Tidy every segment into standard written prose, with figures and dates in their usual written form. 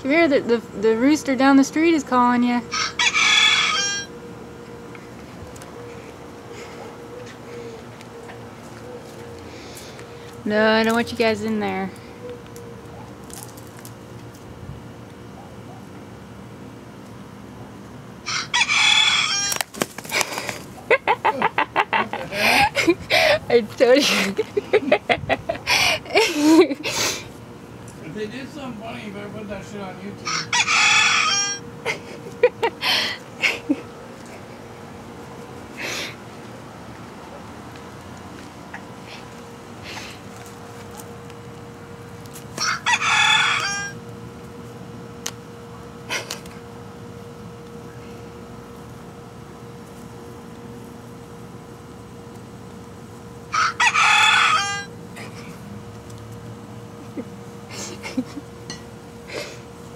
Come here, the rooster down the street is calling you. No, I don't want you guys in there. I told you. If they did something funny, you better put that shit on YouTube.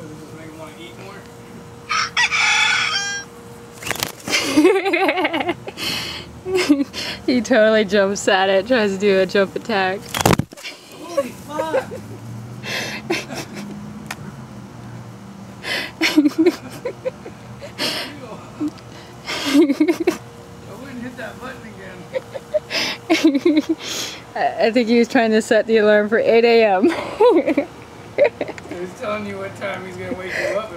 Does this make me want to eat more? He totally jumps at it, tries to do a jump attack. Holy fuck! I wouldn't hit that button again. I think he was trying to set the alarm for 8 a.m. He's telling you what time he's going to wake you up.